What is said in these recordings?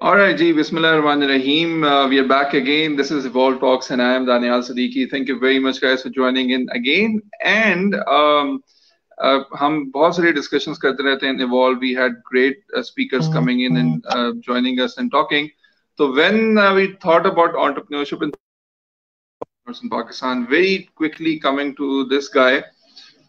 All right, Ji, Bismillahirrahmanirrahim. We are back again. This is Evolve Talks, and I am Daniel Siddiqui. Thank you very much, guys, for joining in again. And हम बहुत सारे discussions करते रहते हैं in Evolve. We had great speakers coming in and joining us and talking. So when we thought about entrepreneurship in Pakistan, very quickly coming to this guy,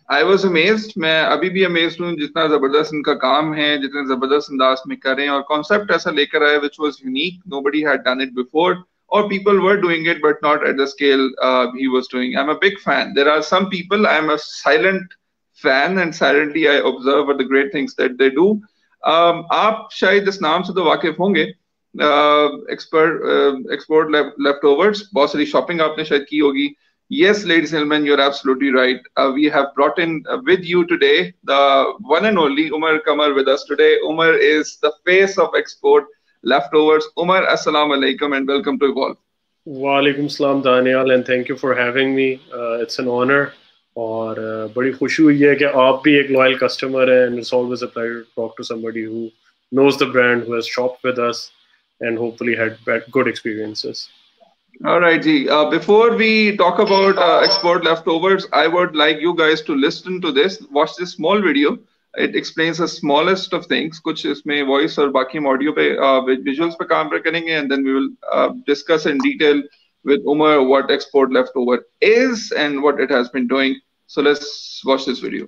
I was amazed. मैं अभी भी amazed हूँ जितना जबरदस्त इनका काम है, जितने जबरदस्त अंदाज में कर रहे हैं और concept ऐसा लेकर आए which was unique. Nobody had done it before, or people were doing it but not at the scale he was doing. I'm a big fan. There are some people I'm a silent fan and silently I observe the great things that they do. आप शायद इस नाम से तो वाकिफ होंगे. Export leftovers. बहुत सारी shopping आपने शायद की होगी. Yes, ladies and gentlemen, you're absolutely right. We have brought in with you today the one and only Umar Kamar with us today. Umar is the face of export leftovers. Umar, assalamu alaikum and welcome to Evolve. Walaikum salam Daniel, and thank you for having me. It's an honor. और बड़ी खुशी हुई है कि आप भी एक loyal customer हैं, and it's always a pleasure to talk to somebody who knows the brand, who has shopped with us, and hopefully had good experiences. All right, Ji. Before we talk about export leftovers, I would like you guys to listen to this. Watch this small video. It explains the smallest of things. कुछ इसमें voice और बाकी हम audio पे visuals पे काम करेंगे, and then we will discuss in detail with Umar what export leftover is and what it has been doing. So let's watch this video.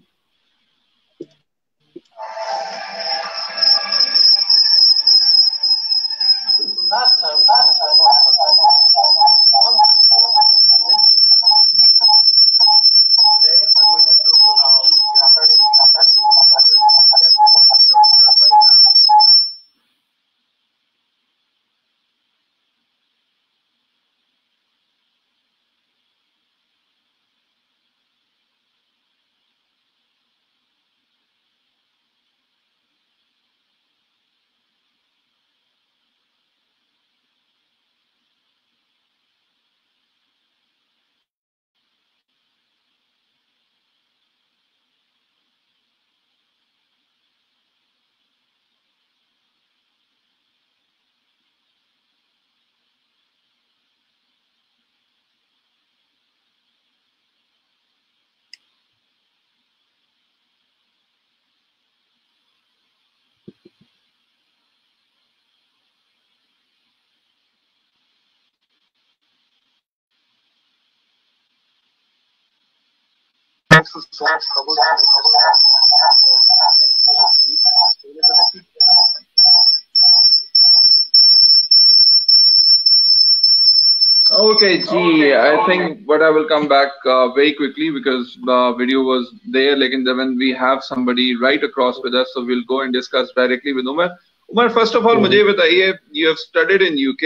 Okay, G. I think but I will come back very quickly because the video was there. Like when we have somebody right across with us, so we'll go and discuss directly with Umar. Umar, first of all, मुझे बताइए, you have studied in UK,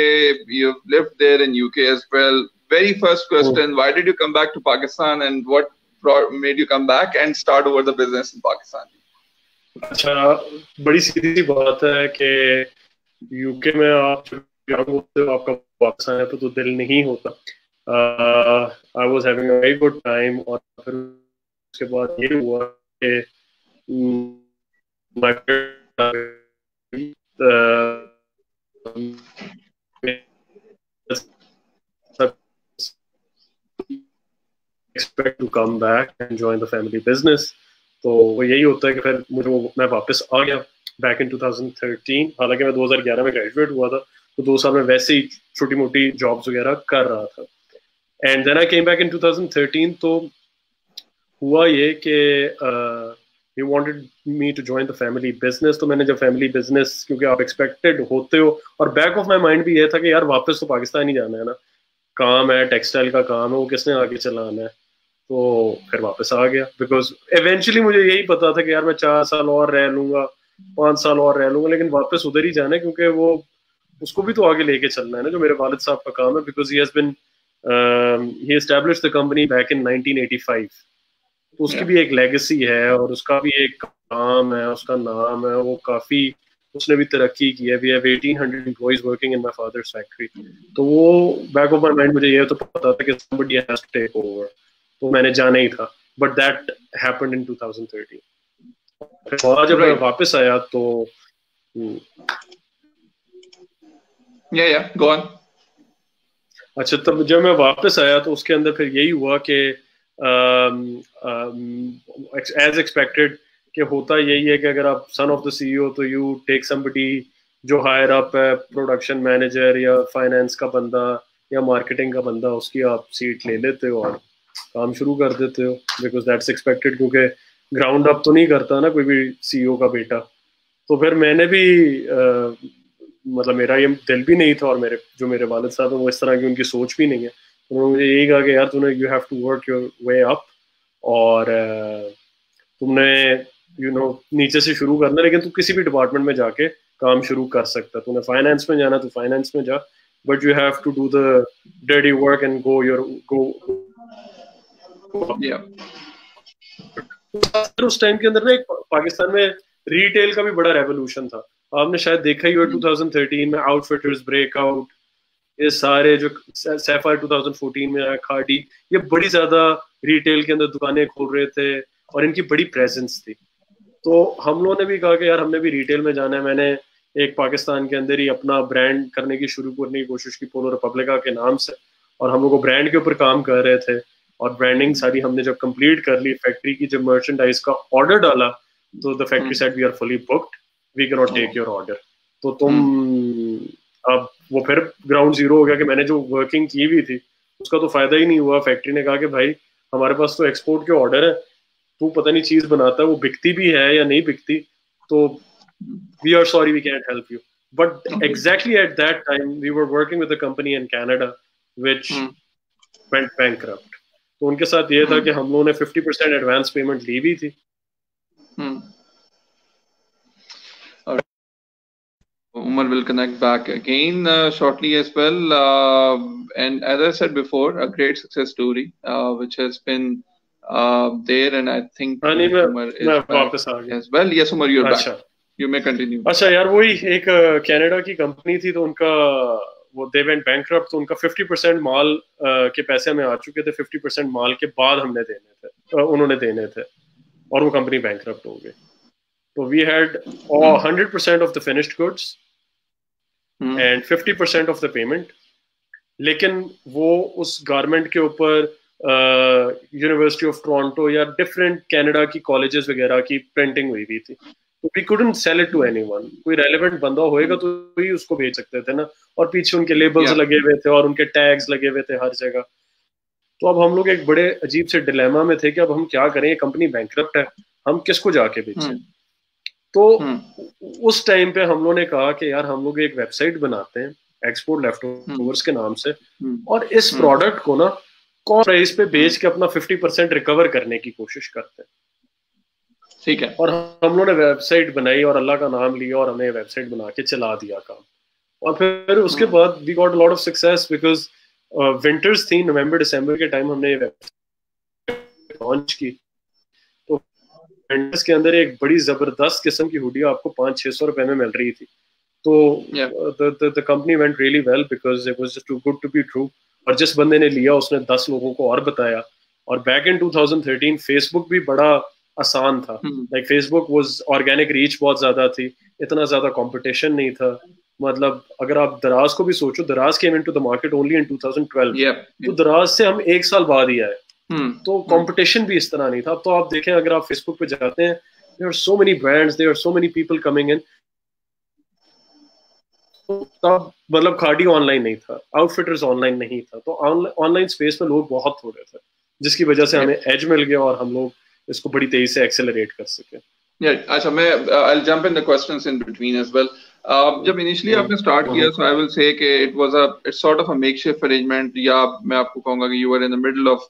you have lived there in UK as well. Very first question, why did you come back to Pakistan and what made you come back and start over the business in Pakistan? अच्छा, बड़ी सीधी सी बात है कि UK में आप young होते हो, आपका वापस आने पे तो दिल नहीं होता. I was having a very good time और फिर उसके बाद ये हुआ कि my expect to come back and join the family business. तो वो यही होता है कि फिर मैं वापस आ गया back in 2013. हालांकि मैं 2011 में ग्रेजुएट हुआ था, तो 2 साल में वैसे ही छोटी मोटी जॉब्स वगैरह कर रहा था. And then I came back in 2013. तो हुआ ये कि he wanted me to join the family business. तो मैंने जब family business, क्योंकि आप expected होते हो और back of my mind भी ये था कि यार वापस तो पाकिस्तान ही जाना है ना, काम है, टेक्सटाइल का काम है, वो किसने आगे चलाना है. तो फिर वापस आ गया बिकॉज इवेंचुअली मुझे यही पता था कि यार मैं 4 साल और रह लूंगा, 5 साल और रह लूंगा, लेकिन वापस उधर ही जाना है क्योंकि वो उसको भी तो आगे लेके चलना है ना, जो मेरे वालिद साहब का काम है. Because he established the company back in 1985. तो उसकी भी एक लेगेसी है और उसका भी एक काम है, उसका नाम है, वो काफी उसने भी तरक्की की है. We have 1800 employees working in my father's factory. तो वो बैक ऑफ माई माइंड मुझे ये तो पता था कि somebody has to take over. तो मैंने जाना ही था. But that happened in 2013. और जब मैं वापस आया तो या गो ऑन। अच्छा, तब जब मैं वापस आया तो उसके अंदर फिर यही हुआ कि एज एक्सपेक्टेड कि होता यही है कि अगर आप सन ऑफ द सीईओ तो यू टेक समबडी जो हायर अप है, प्रोडक्शन मैनेजर या फाइनेंस का बंदा या मार्केटिंग का बंदा, उसकी आप सीट ले लेते हो और काम शुरू कर देते हो, बिकॉज दैट्स एक्सपेक्टेड, क्योंकि ग्राउंड अप तो नहीं करता ना कोई भी सीईओ का बेटा। तो फिर मैंने भी मतलब मेरा ये दिल भी नहीं था, और मेरे वालिद साहब हैं वो इस तरह की उनकी सोच भी नहीं है। उन्होंने मुझे यही कहा कि यार तूने you have to work your way up, और तुमने नीचे से शुरू करना, लेकिन तू किसी भी डिपार्टमेंट में जाके काम शुरू कर सकता है। तूने फाइनेंस में जाना तो फाइनेंस में जा, but you have to do the dirty work and go. उस टाइम के अंदर ना एक पाकिस्तान में रिटेल का भी बड़ा रेवोल्यूशन था। आपने शायद देखा ही हो 2013 में आउटफिटर्स, ब्रेकआउट, ये सारे जो सैफायर 2014 में आया, खाड़ी, ये बड़ी ज्यादा रिटेल के अंदर दुकानें खोल रहे थे और इनकी बड़ी प्रेजेंस थी। तो हम लोगों ने भी कहा कि यार हमने भी रिटेल में जाना है। मैंने एक पाकिस्तान के अंदर ही अपना ब्रांड करने की कोशिश की पोलो रिपब्लिका के नाम से, और हम लोग ब्रांड के ऊपर काम कर रहे थे। और ब्रांडिंग सारी हमने जब कंप्लीट कर ली, फैक्ट्री की जब मर्चेंडाइज का ऑर्डर डाला, तो the factory said we are fully booked, we can not take your order. तो तुम अब वो फिर ग्राउंड जीरो हो गया कि मैंने जो वर्किंग की हुई थी उसका तो फायदा ही नहीं हुआ। फैक्ट्री ने कहा कि भाई हमारे पास तो एक्सपोर्ट के ऑर्डर है, तू पता नहीं चीज बनाता है वो बिकती भी है या नहीं बिकती, तो we are sorry we can't help you. But exactly at that time we were working with a company in Canada which went bankrupt. तो उनके साथ ये था कि हम लोगों ने 50% एडवांस पेमेंट ली भी थी। Umar will connect back again shortly as well. And as I said before, a great success story which has been there, and I think Umar is back as well. Yes, Umar, you're back. You may continue. अच्छा यार, वही एक Canada की company थी, तो उनका वो they went bankrupt, तो उनका 50% माल के पैसे हमें आ चुके थे, 50% माल के बाद हमने उन्होंने देने थे, और वो कंपनी बैंकरप्ट हो गई। तो we had 100% of the finished goods and 50% of the payment, लेकिन वो उस गारमेंट के ऊपर यूनिवर्सिटी ऑफ टोरंटो या डिफरेंट कनाडा की कॉलेजेस वगैरह की प्रिंटिंग हुई भी थी। तो we couldn't sell it to anyone। कोई रेलेवेंट बंदा होएगा तो ही उसको बेच सकते थे ना, और पीछे उनके लेबल्स लगे हुए थे और उनके टैग्स लगे हुए थे हर जगह। तो अब हम लोग एक बड़े अजीब से डिलेमा में थे कि अब हम क्या करें, ये कंपनी बैंकरप्ट है, हम किसको जाके बेचें। तो उस टाइम पे हम लोगों ने कहा कि यार हम लोग एक वेबसाइट बनाते हैं एक्सपोर्ट लेफ्टओवर्स के नाम से, और इस प्रोडक्ट को ना कॉस्ट प्राइस पे बेच के अपना 50% रिकवर करने की कोशिश करते हैं। ठीक है। और हम लोगों ने वेबसाइट बनाई और अल्लाह का नाम लिया और हमने वेबसाइट बना के चला दिया काम। और फिर उसके बाद we got a lot of success, because winters थी, नवंबर दिसंबर के टाइम हमने वेबसाइट लॉन्च की। तो विंटर्स के अंदर एक बड़ी जबरदस्त किस्म की हुडी आपको 500-600 रुपए में मिल रही थी। तो the company went really well because it was just too good to be true. और जिस बंदे ने लिया उसने 10 लोगों को और बताया। और बैक इन 2013 फेसबुक भी बड़ा आसान था। Like Facebook was organic reach बहुत ज्यादा थी, इतना ज्यादा कंपटीशन नहीं था। मतलब अगर आप दराज को भी सोचो, दराज came into the market only in 2012। तो दराज से हम 1 साल बाद ही आए। तो कंपटीशन भी इस तरह नहीं था। अब तो आप देखें, अगर आप फेसबुक पे जाते हैं, there are so many brands, there are so many people coming in. तब मतलब खाड़ी ऑनलाइन नहीं था, आउटफिटर्स ऑनलाइन नहीं था, तो ऑनलाइन स्पेस में लोग बहुत थोड़े थे, जिसकी वजह से हमें एज मिल गया और हम लोग इसको बड़ी तेजी से एक्सेलरेट कर सके। अच्छा, मैं I'll jump in the questions in between as well. जब इनिशियली आपने स्टार्ट किया, so I will say कि it's sort of a makeshift arrangement, या मैं आपको कहूँगा कि you were in the middle of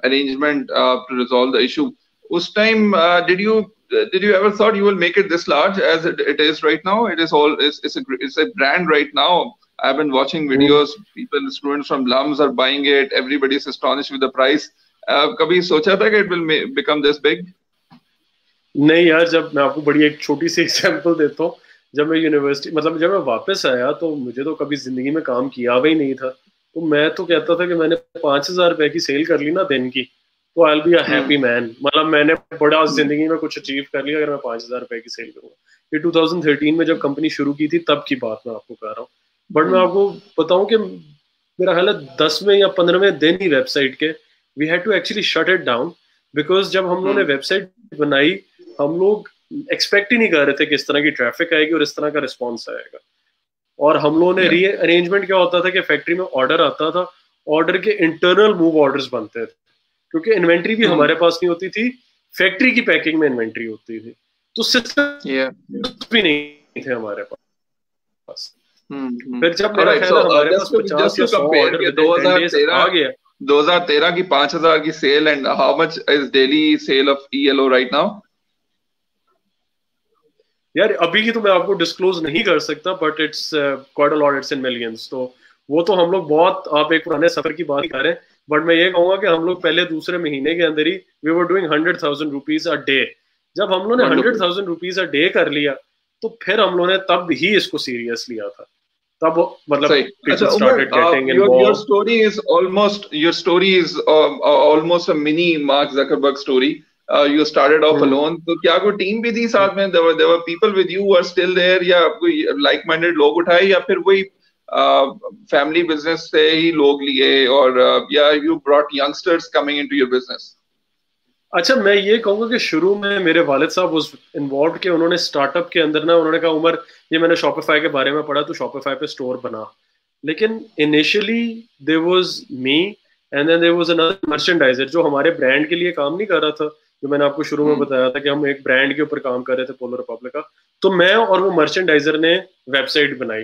arrangement to resolve the issue. उस time did you ever thought you will make it this large as it is right now? It's a brand right now. I've been watching videos, students from LUMS are buying it. Everybody is astonished with the price. कभी सोचा था कि it will become this big? नहीं यार, जब मैं आपको बड़ी एक छोटी सी एग्जांपल देता हूँ। जब मैं यूनिवर्सिटी मतलब जब मैं वापस आया तो मुझे तो कभी जिंदगी में काम किया हुआ ही नहीं था। तो मैं तो कहता था कि मैंने 5,000 रुपए की सेल कर ली ना दिन की, तो I will be a happy man. मतलब मैंने बड़ा जिंदगी में कुछ अचीव कर लिया अगर मैं 5,000 रुपए की सेल करूंगा। ये 2013 में जब कंपनी शुरू की थी तब की बात मैं आपको कह रहा हूँ। बट मैं आपको बताऊं कि मेरा ख्याल है 10वें या 15वें दिन ही वेबसाइट के we had to actually shut it down, because जब हम लोगों ने वेबसाइट बनाई हम लोग एक्सपेक्ट ही नहीं कर रहे थे कि इस तरह की ट्रैफिक आएगी और इस तरह का रिस्पॉन्स आएगा। और हम लोगों ने री अरेंजमेंट क्या होता था कि फैक्ट्री में ऑर्डर आता था, ऑर्डर के इंटरनल मूव ऑर्डर्स बनते थे, क्योंकि इन्वेंट्री भी हमारे पास नहीं होती थी, फैक्ट्री की पैकिंग में इन्वेंट्री होती थी, तो सिस्टम भी नहीं थे हमारे पास। फिर जब मेरा ख्याल है हमारे पास 50 या 100 ऑर्डर 2013 आ गया, 2013 की 5000 की sale, and how much is daily sale of ELO right now? यार अभी की तो मैं आपको डिस्क्लोज नहीं कर सकता, but it's quite a lot, it's in millions. तो वो तो हम लोग बहुत, आप एक पुराने सफर की बात कर रहे हैं, बट मैं ये कहूंगा कि हम लोग पहले दूसरे महीने के अंदर ही we were doing 100,000 rupees a day. जब हम लोगों ने 100,000 रुपीज अ डे कर लिया तो फिर हम लोगों ने तब ही इसको सीरियस लिया था, तब मतलब people started getting involved. Your story is almost a mini Mark Zuckerberg story. You started off alone. तो क्या कोई टीम भी थी साथ में? There were people with you who are still there, या कोई like-minded लोग उठाए, या फिर वही फैमिली बिजनेस से ही लोग लिए, और या you brought youngsters coming into your business? अच्छा, मैं ये कहूंगा कि शुरू में मेरे वालिद साहब उस इन्वॉल्व के, उन्होंने स्टार्टअप के अंदर ना, उन्होंने कहा उमर ये मैंने शॉपिफाई के बारे में पढ़ा, तो शॉपिफाई पे स्टोर बना। लेकिन initially there was me and then there was another merchandiser जो हमारे ब्रांड के लिए काम नहीं कर रहा था, जो मैंने आपको शुरू में बताया था कि हम एक ब्रांड के ऊपर काम कर रहे थे, पोलर रिपब्लिक का। तो मैं और वो मर्चेंडाइजर ने वेबसाइट बनाई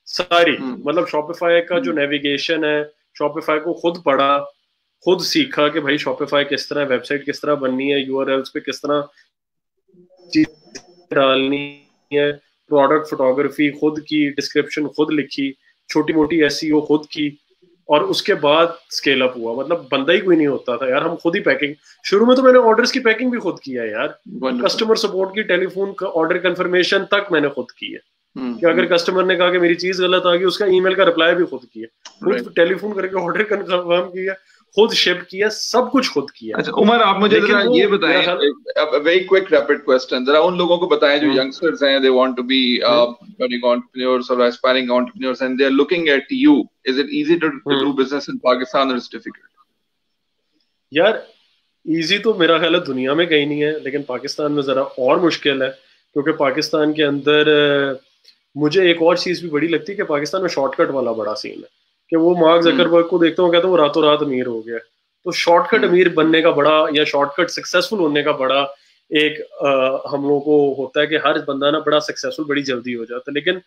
सारी, मतलब शॉपिफाई का जो नेविगेशन है, शॉपिफाई को खुद पढ़ा, खुद सीखा कि भाई शॉपिफाई किस तरह, वेबसाइट किस तरह बननी है, यूआरएल्स पे किस तरह चीज डालनी है, प्रोडक्ट फोटोग्राफी खुद की, डिस्क्रिप्शन खुद लिखी, छोटी मोटी एसईओ खुद की, और उसके बाद स्केल अप हुआ। मतलब बंदा ही कोई नहीं होता था यार, हम खुद ही पैकिंग, शुरू में तो मैंने ऑर्डर्स की पैकिंग भी खुद किया है यार, कस्टमर सपोर्ट की टेलीफोन का ऑर्डर कंफर्मेशन तक मैंने खुद की है, कि अगर कस्टमर ने कहा कि मेरी चीज गलत आ गई, उसका ईमेल का रिप्लाई भी खुद किया, खुद टेलीफोन करके ऑर्डर कंफर्म किया, खुद शिप किया, सब कुछ खुद किया। अच्छा उमर, आप मुझे जरा ये बताएं, वेरी क्विक रैपिड क्वेश्चन, जरा उन लोगों को बताएं जो यंगस्टर्स हैं, they want to be budding entrepreneurs और aspiring entrepreneurs, and they are looking at you, is it easy to do business in Pakistan और इट्स डिफिकल्ट? यार इजी तो मेरा ख्याल है दुनिया में कहीं नहीं है, लेकिन पाकिस्तान में जरा और मुश्किल है, क्योंकि पाकिस्तान के अंदर मुझे एक और चीज भी बड़ी लगती है कि पाकिस्तान में शॉर्टकट वाला बड़ा सीन है, कि वो मार्क जकरबर्ग को देखता हूँ, कहता हूँ रातों रात अमीर हो गया। तो शॉर्टकट अमीर बनने का बड़ा, या शॉर्टकट सक्सेसफुल होने का बड़ा एक हम लोगों को होता है कि हर बंदा ना बड़ा सक्सेसफुल बड़ी जल्दी हो जाता है, लेकिन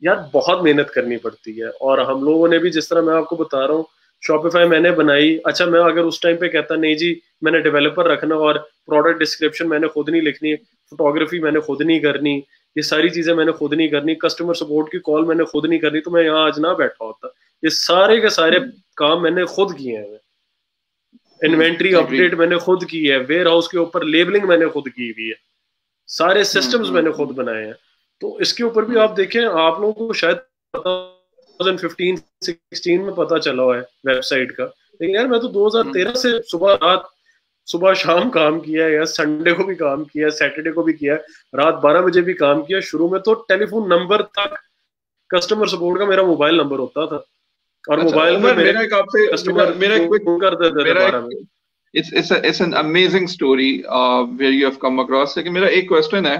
यार बहुत मेहनत करनी पड़ती है। और हम लोगों ने भी, जिस तरह मैं आपको बता रहा हूँ, शॉपिफाई मैंने बनाई, अच्छा मैं अगर उस टाइम पे कहता नहीं जी मैंने डेवलपर रखना और प्रोडक्ट डिस्क्रिप्शन मैंने खुद नहीं लिखनी, फोटोग्राफी मैंने खुद नहीं करनी, ये सारी चीजें मैंने खुद नहीं करनी, कस्टमर सपोर्ट की कॉल मैंने खुद नहीं करनी, तो मैं यहाँ आज ना बैठा होता। ये सारे के सारे काम मैंने खुद किए हैं, इन्वेंट्री अपडेट मैंने खुद की है, वेयर हाउस के ऊपर लेबलिंग मैंने खुद की हुई है, सारे सिस्टम्स मैंने खुद बनाए हैं। तो इसके ऊपर भी आप देखें, आप लोगों को शायद 2015-16 में पता चला हुआ है वेबसाइट का, लेकिन यार मैं तो 2013 से सुबह शाम काम किया है यार, संडे को भी काम किया, सैटरडे को भी किया, रात 12 बजे भी काम किया। शुरू में तो टेलीफोन नंबर तक कस्टमर सपोर्ट का मेरा मोबाइल नंबर होता था, और मोबाइल में मेरे customer it's an amazing story where you have come across. लेकिन मेरा एक क्वेश्चन है,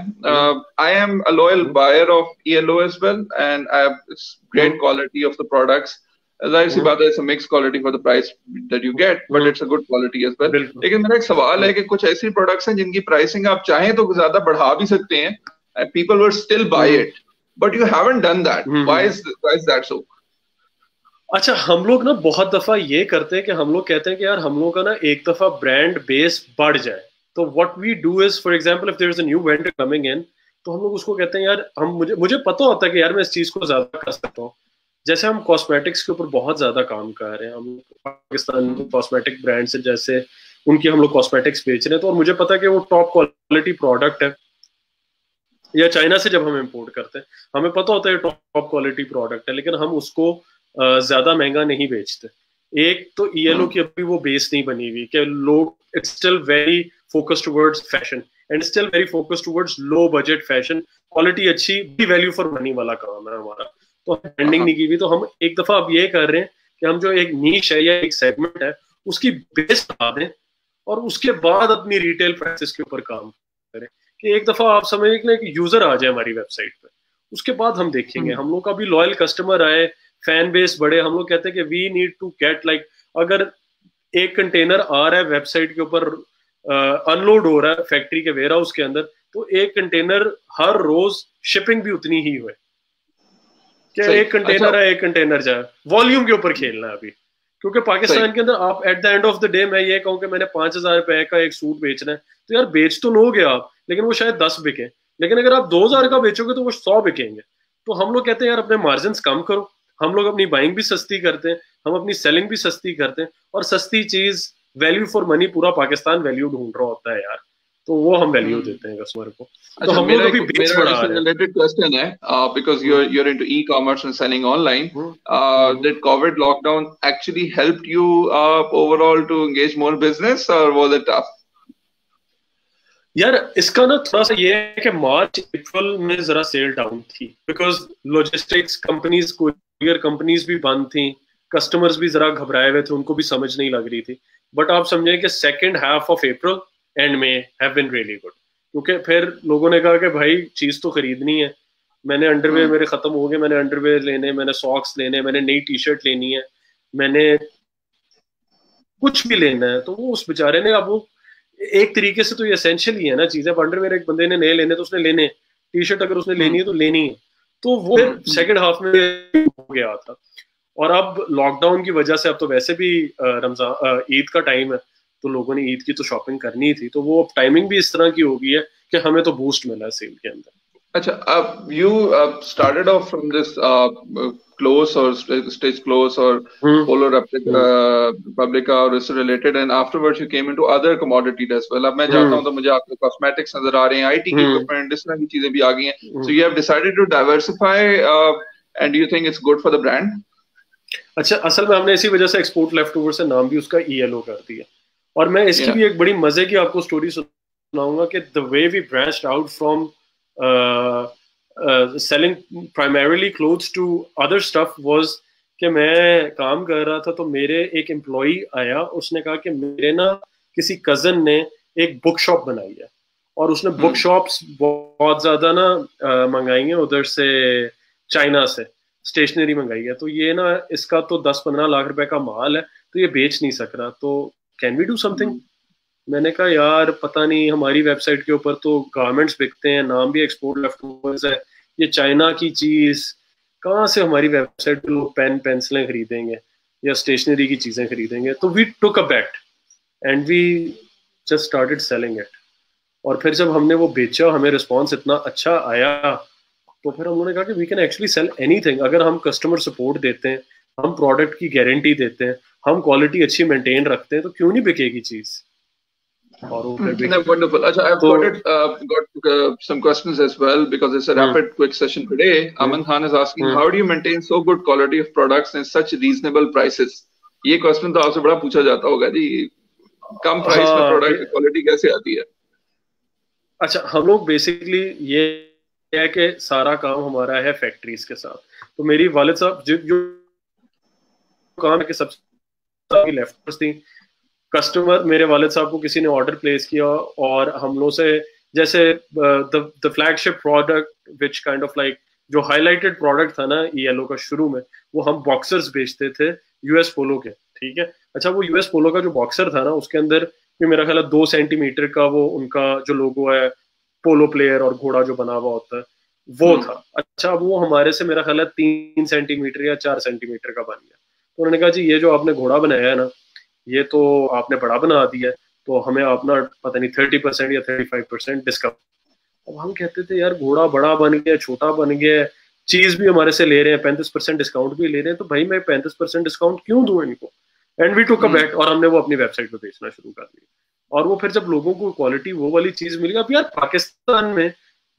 I am a loyal buyer of ELO as well, and I have it's great quality of the products. जाहिर सी बात है, it's a mixed quality for the price that you get, but it's a good quality as well. लेकिन मेरा एक सवाल है कि कुछ ऐसी प्रोडक्ट्स हैं जिनकी प्राइसिंग आप चाहें तो ज्यादा बढ़ा भी सकते हैं, people will still buy it, but you haven't done that. Why is that so? अच्छा, हम लोग ना बहुत दफा ये करते हैं कि हम लोग कहते हैं कि यार हम लोग का ना एक दफा ब्रांड बेस बढ़ जाए, तो what we do is, for example if there is a new vendor coming in, तो हम लोग उसको कहते हैं यार मुझे पता होता है कि यार मैं इस चीज को ज्यादा कर सकता हूँ। जैसे हम कॉस्मेटिक्स के ऊपर बहुत ज्यादा काम कर रहे हैं, हम पाकिस्तान में कॉस्मेटिक ब्रांड्स है, जैसे उनकी हम लोग कॉस्मेटिक्स बेच रहे हैं, तो और मुझे पता है कि वो टॉप क्वालिटी प्रोडक्ट है, या चाइना से जब हम इम्पोर्ट करते हैं हमें पता होता है टॉप क्वालिटी प्रोडक्ट है, लेकिन हम उसको ज्यादा महंगा नहीं बेचते। एक तो ELO की अभी वो बेस नहीं बनी हुई कि लोग, it's still very focused towards fashion, and still very focused towards low budget fashion, quality अच्छी, भी वैल्यू फॉर मनी वाला काम है हमारा। तो ब्रांडिंग नहीं की हुई, तो हम एक दफा अब ये कर रहे हैं कि हम जो एक नीश है या एक सेगमेंट है उसकी बेस बना दें और उसके बाद अपनी रिटेल प्राइसेस के ऊपर काम करें। कि एक दफा आप समझ लें कि यूजर आ जाए हमारी वेबसाइट पे, उसके बाद हम देखेंगे। हम लोग का भी लॉयल कस्टमर आए, फैन बेस बढ़े। हम लोग कहते हैं कि we need to get like, अगर एक कंटेनर आ रहा है वेबसाइट के ऊपर, अनलोड हो रहा है फैक्ट्री के वेयर हाउस के अंदर, तो एक कंटेनर हर रोज शिपिंग भी उतनी ही हुए। क्या एक कंटेनर है, एक कंटेनर जाए, वॉल्यूम के ऊपर खेलना है अभी। क्योंकि पाकिस्तान के अंदर आप at the end of the day, मैं ये कहूँ कि मैंने 5,000 रुपए का एक सूट बेचना है, तो यार बेच तो लोगे आप, लेकिन वो शायद 10 बिके। लेकिन अगर आप 2,000 का बेचोगे तो वो 100 बिकेंगे। तो हम लोग कहते हैं यार अपने मार्जिन कम करो। हम लोग अपनी बाइंग भी सस्ती करते हैं, हम अपनी सेलिंग भी सस्ती करते हैं, और सस्ती चीज, वैल्यू फॉर मनी, पूरा पाकिस्तान वैल्यू ढूंढ रहा होता है यार, तो वो हम वैल्यू देते हैं कस्टमर को। तो हम लोग अभी बेच बढ़ा रहे हैं। रिलेटेड क्वेश्चन है, because you're into e-commerce and selling online, did COVID lockdown actually helped you overall to engage more business, or was it tough? यार इसका ना थोड़ा सा ये है कि मार्च अप्रैल में जरा सेल डाउन थी, because logistics companies, courier companies भी बंद थी, कस्टमर्स भी जरा घबराए हुए थे, उनको भी समझ नहीं लग रही थी। बट आप समझे कि second half of April and May have been really good, क्योंकि फिर लोगों ने कहा कि भाई चीज तो खरीदनी है। मैंने अंडरवेयर मेरे खत्म हो गए, मैंने अंडरवेयर लेने, मैंने सॉक्स लेने, मैंने नई टी शर्ट लेनी है, मैंने कुछ भी लेना है। तो वो उस बेचारे ने, अब वो एक तरीके से तो ये एसेंशियल ही है ना चीजें। अंडरवेयर एक बंदे ने नए लेने तो उसने लेने, टी शर्ट अगर उसने लेनी है तो लेनी है। तो वो सेकंड हाफ में हो गया था। और अब लॉकडाउन की वजह से अब तो वैसे भी रमजान ईद का टाइम है, तो लोगों ने ईद की तो शॉपिंग करनी थी, तो वो टाइमिंग भी इस तरह की हो गई है कि हमें तो बूस्ट मिला है सेल के अंदर। अच्छा, you started off from this clothes or stitch clothes or Polo Republica or this related, and afterwards you came into other commodities as well. अब मैं जाता हूँ तो मुझे आपके cosmetics नजर आ रहे हैं, IT की equipment, इस तरह की चीजें भी आ गई हैं. So you have decided to diversify, and do you think it's good for the brand? अच्छा, असल में हमने इसी वजह से एक्सपोर्ट लेफ्ट ओवर से नाम भी उसका ELO कर दिया। और मैं इसकी भी एक बड़ी मजे की आपको स्टोरी सुनाऊंगा कि the way we branched out from selling primarily clothes to other stuff was कि मैं काम कर रहा था, तो मेरे एक एम्प्लॉई आया, उसने कहा कि मेरे ना किसी कजन ने एक बुक शॉप बनाई है, और उसने बुक शॉप्स बहुत ज्यादा ना मंगाई है उधर से, चाइना से स्टेशनरी मंगाई है, तो ये ना इसका तो 10-15 लाख रुपए का माल है, तो ये बेच नहीं सक रहा, तो कैन वी डू समथिंग। मैंने कहा यार पता नहीं, हमारी वेबसाइट के ऊपर तो गारमेंट्स बिकते हैं, नाम भी एक्सपोर्ट लेफ्ट ओवर्स है, ये चाइना की चीज कहाँ से हमारी वेबसाइट पे लोग पेन पेंसिलें खरीदेंगे या स्टेशनरी की चीजें खरीदेंगे। तो we took a bet and we just started selling it. और फिर जब हमने वो बेचा, हमें रिस्पॉन्स इतना अच्छा आया, तो फिर हम लोगों ने कहा कि we can actually sell anything. अगर हम कस्टमर सपोर्ट देते हैं, हम प्रोडक्ट की गारंटी देते हैं, हम क्वालिटी अच्छी मेंटेन रखते हैं, तो क्यों नहीं बिकेगी चीज। Wonderful. I've got some questions as well, because it's a rapid quick session today. Aman Khan is asking, how do you maintain so good quality of products in such reasonable prices? ये question तो आपसे बड़ा पूछा जाता होगा जी, कम price में product quality कैसे आती है? अच्छा, हम लोग बेसिकली ये है कि सारा काम हमारा है फैक्ट्रीज के साथ। तो मेरी वालिद साहब जो काम है कि सबसे लेफ्ट थी, कस्टमर, मेरे वालिद साहब को किसी ने ऑर्डर प्लेस किया, और हम लोग से जैसे the flagship product which kind of like जो हाईलाइटेड प्रोडक्ट था ना ELO का शुरू में, वो हम बॉक्सर्स बेचते थे US पोलो के, ठीक है। अच्छा, वो US पोलो का जो बॉक्सर था ना, उसके अंदर मेरा ख्याल है 2 सेंटीमीटर का वो उनका जो लोगो है, पोलो प्लेयर और घोड़ा जो बना हुआ होता है, वो था। अच्छा, वो हमारे से मेरा ख्याल है 3 सेंटीमीटर या 4 सेंटीमीटर का बन गया। तो उन्होंने कहा जी ये जो आपने घोड़ा बनाया है ना, ये तो आपने बड़ा बना दिया है, तो हमें अपना पता नहीं 30% या 35% डिस्काउंट। अब हम कहते थे यार घोड़ा बड़ा बन गया, छोटा बन गया, चीज भी हमारे से ले रहे हैं, 35% डिस्काउंट भी ले रहे हैं, तो भाई मैं 35% डिस्काउंट क्यों दूं इनको। एंड वी टुक अ बेट, और हमने वो अपनी वेबसाइट पे बेचना शुरू कर दिया। और वो फिर जब लोगों को क्वालिटी वो वाली चीज मिली, अब यार पाकिस्तान में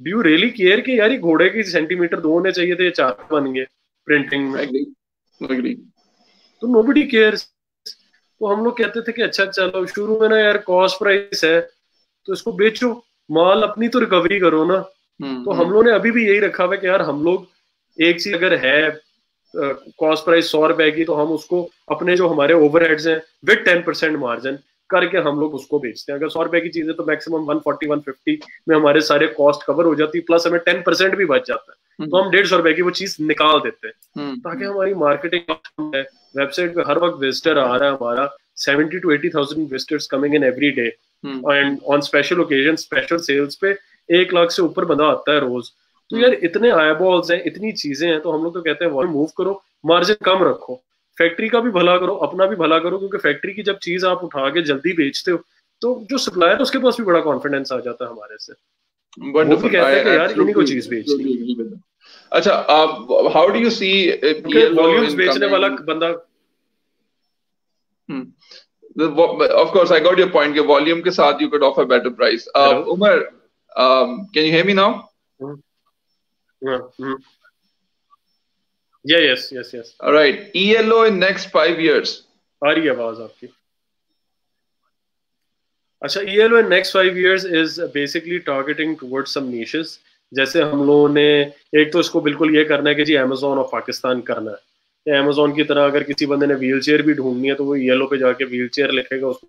डू यू रियली केयर कि यार घोड़े की सेंटीमीटर 2 होने चाहिए थे, 4 बन गए प्रिंटिंग में, तो नोबडी केयर्स। तो हम लोग कहते थे कि अच्छा चलो, शुरू में ना यार कॉस्ट प्राइस है तो इसको बेचो, माल अपनी तो रिकवरी करो ना। तो हम लोगों ने अभी भी यही रखा हुआ है कि यार हम लोग एक चीज अगर है कॉस्ट प्राइस 100 रुपए की, तो हम उसको अपने जो हमारे ओवरहेड्स हैं विद 10% मार्जिन करके हम लोग उसको बेचते हैं। अगर 100 रुपए की चीज है तो मैक्सिमम 140-150 में हमारे सारे कॉस्ट कवर हो जाती है, प्लस हमें 10% भी बच जाता है, तो हम 150 रुपए की वो चीज निकाल देते हैं ताकि हमारी मार्केटिंग है। वेबसाइट पे हर वक्त विजिटर आ रहा है हमारा 70 to 80,000 visitors coming in every day, and on special occasion special cells पे 1 लाख से ऊपर बंदा आता है रोज। तो यार इतने आईबॉल्स हैं, इतनी चीजें हैं, तो हम लोग तो कहते हैं वॉल्यूम मूव करो, मार्जिन कम रखो, फैक्ट्री का भी भला करो, अपना भी भला करो, क्योंकि फैक्ट्री की जब चीज आप उठा के जल्दी बेचते हो तो जो सप्लायर है उसके पास भी बड़ा कॉन्फिडेंस आ जाता है हमारे से, वो भी कहता है कि यार इन्हीं को चीज बेचनी। अच्छा, how do you see volumes बेचने वाला बंदा, of course I got your point कि वॉल्यूम के साथ you could offer better price. Umar, can you hear me now? Yeah, yes. All right, ELO in next 5 years. आ रही है आवाज आपकी? अच्छा, ELO in next 5 years is basically targeting towards some niches. जैसे हम लोगों ने एक तो इसको बिल्कुल ये करना है कि जी अमेजोन और पाकिस्तान करना है, अमेजोन की तरह अगर किसी बंदे ने व्हील चेयर भी ढूंढनी है तो वो ELO पे जाके व्हील चेयर लिखेगा, उसको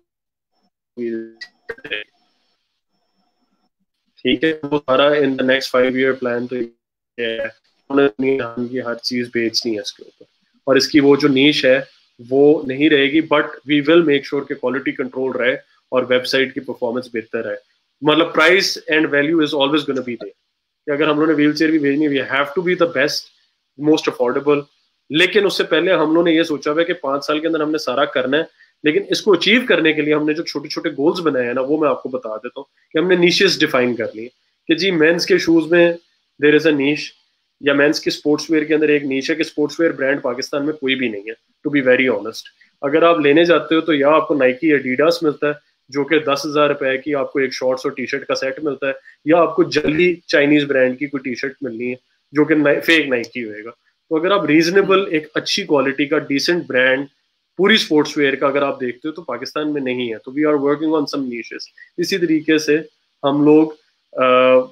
ठीक है। वो सारा in the next 5 year plan तो की हर चीज बेचनी है इसके ऊपर, और इसकी वो जो नीश है वो नहीं रहेगी, but we will make sure कि क्वालिटी कंट्रोल रहे और वेबसाइट की परफॉर्मेंस बेहतर है। मतलब price and value is always gonna be there, कि अगर हम लोगों ने व्हील चेयर भी भेजनी, we have to be the best, most affordable. लेकिन उससे पहले हम लोगों ने ये सोचा हुआ है कि 5 साल के अंदर हमने सारा करना है, लेकिन इसको अचीव करने के लिए हमने जो छोटे छोटे गोल्स बनाए हैं ना, वो मैं आपको बता देता हूँ कि हमने नीशेस डिफाइन कर लिए कि जी मेंस के शूज में देयर इज अ नीश, या मेंस के स्पोर्ट्स वेयर के अंदर एक नीश है कि स्पोर्ट्स वेयर ब्रांड पाकिस्तान में कोई भी नहीं है, टू बी वेरी ऑनेस्ट। अगर आप लेने जाते हो तो या आपको नाइकी एडिडास मिलता है जो कि 10,000 रुपए की आपको एक शॉर्ट्स और टी शर्ट का सेट मिलता है, या आपको जल्दी चाइनीज ब्रांड की कोई टी शर्ट मिलनी है जो कि फेक नाइकी होएगा। तो अगर आप रीजनेबल एक अच्छी क्वालिटी का डिसेंट ब्रांड पूरी स्पोर्ट्स वेयर का अगर आप देखते हो तो पाकिस्तान में नहीं है, तो we are working on some niches. इसी तरीके से हम लोग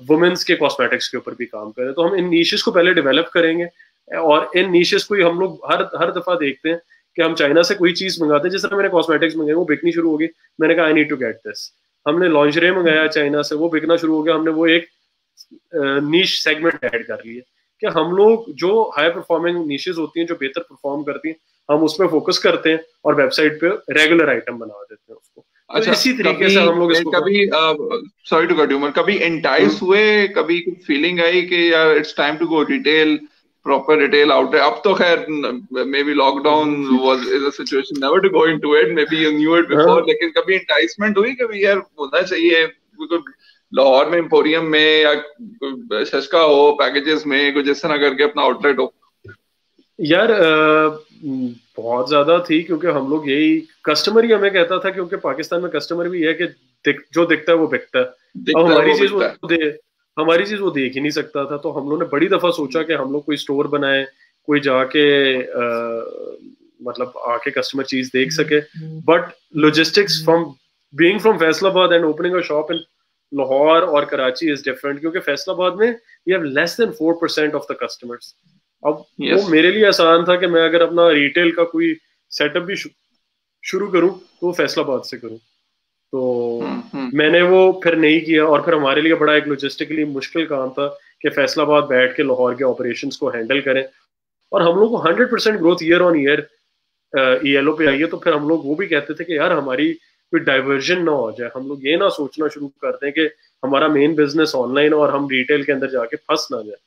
वुमेन्स के कॉस्मेटिक्स के ऊपर भी काम करें, तो हम इन नीशेस को पहले डेवलप करेंगे, और इन नीशेस को ही हम लोग हर दफा देखते हैं कि हम चाइना से कोई चीज मंगाते हैं, जिस तरह मैंने कॉस्मेटिक्स मंगाए वो बिकनी शुरू हो गई, मैंने कहा I need to get this. हमने लॉन्जरे मंगाया चाइना से, वो बिकना शुरू हो गया, हमने वो एक नीश सेगमेंट ऐड कर लिए कि हम लोग जो हाई परफॉर्मिंग नीशेस होती हैं जो बेहतर परफॉर्म करती हैं हम उस पर फोकस करते हैं और वेबसाइट पे रेगुलर आइटम बना देते हैं उसको। अच्छा, तो इसी तरीके से हम लोग इसको कभी sorry to cut you Umar, कभी एंटाइज हुए, कभी कुछ फीलिंग आई कि यार it's time to go retail, proper retail out? अब तो खैर maybe lockdown was is a situation never to go into it, maybe you knew it before, लेकिन कभी एंटाइसमेंट हुई कभी यार होना चाहिए लाहौर में एम्पोरियम में या शशका हो पैकेजेस में कुछ इस तरह करके अपना आउटलेट हो? यार बहुत ज्यादा थी, क्योंकि हम लोग यही कस्टमर ही हमें कहता था, क्योंकि पाकिस्तान में कस्टमर भी है कि जो दिखता है वो बिकता है। अब हमारी चीज वो देख ही नहीं सकता था, तो हम लोग ने बड़ी दफा सोचा कि हम लोग कोई स्टोर बनाए, कोई जाके मतलब आके कस्टमर चीज देख सके, but logistics being from Faisalabad and opening a shop in Lahore और कराची इज डिफरेंट, क्योंकि फैसलाबाद में we have less than 4% of the customers. अब वो मेरे लिए आसान था कि मैं अगर अपना रिटेल का कोई सेटअप भी शुरू करूं तो फैसलाबाद से करूं, तो मैंने वो फिर नहीं किया, और फिर हमारे लिए बड़ा एक लॉजिस्टिकली मुश्किल काम था कि फैसलाबाद बैठ के लाहौर के ऑपरेशंस को हैंडल करें, और हम लोग को 100% growth year on year ELO पे आई है, तो फिर हम लोग वो भी कहते थे कि यार हमारी कोई डाइवर्जन ना हो जाए, हम लोग ये ना सोचना शुरू कर दें कि हमारा मेन बिजनेस ऑनलाइन और हम रिटेल के अंदर जाके फंस ना जाए।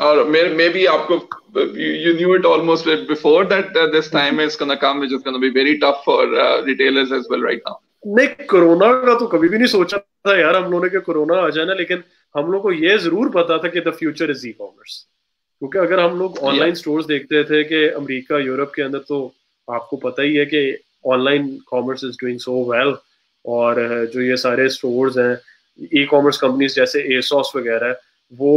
और मे बी आपको you knew it almost before that this time is gonna come which is gonna be very tough for retailers as well right now. नहीं, कोरोना का तो कभी भी नहीं सोचा था यार हम लोगों ने कि कोरोना आ जाना, लेकिन हम लोग को ये जरूर पता था कि द फ्यूचर इज ई-कॉमर्स, क्योंकि अगर हम लोग ऑनलाइन स्टोर्स देखते थे कि अमेरिका यूरोप के अंदर, तो आपको पता ही है कि online commerce is doing so well, और जो ये सारे स्टोर्स हैं ई-कॉमर्स कंपनीज जैसे एसोस वगैरह, वो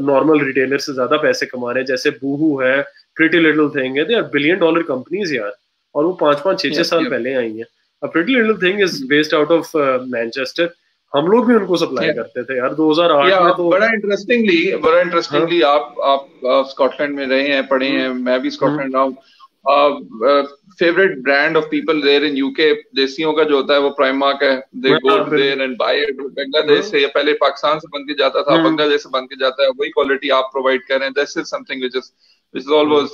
नॉर्मल रिटेलर से ज्यादा पैसे कमा रहे हैं, जैसे बूहू है, प्रिटी लिटिल थिंग है, दे आर $1 billion कंपनीज यार, और वो 5-5, 6-6 साल पहले आई हैं। Pretty little thing is based out of Manchester, हम लोग भी उनको सप्लाई करते थे यार 2008 में। तो बड़ा इंटरेस्टिंगली आप स्कॉटलैंड में रहे हैं, पढ़े हैं, मैं भी स्कॉटलैंड रहा हूँ। Favourite brand of people there in UK देसियों का जो होता है वो प्राइमार्क है। They go there and buy it. Bangladesh से या पहले पाकिस्तान से बन के जाता था, बांग्लादेश से बन के जाता है, वही क्वालिटी आप प्रोवाइड कर रहे हैं। This is something which is always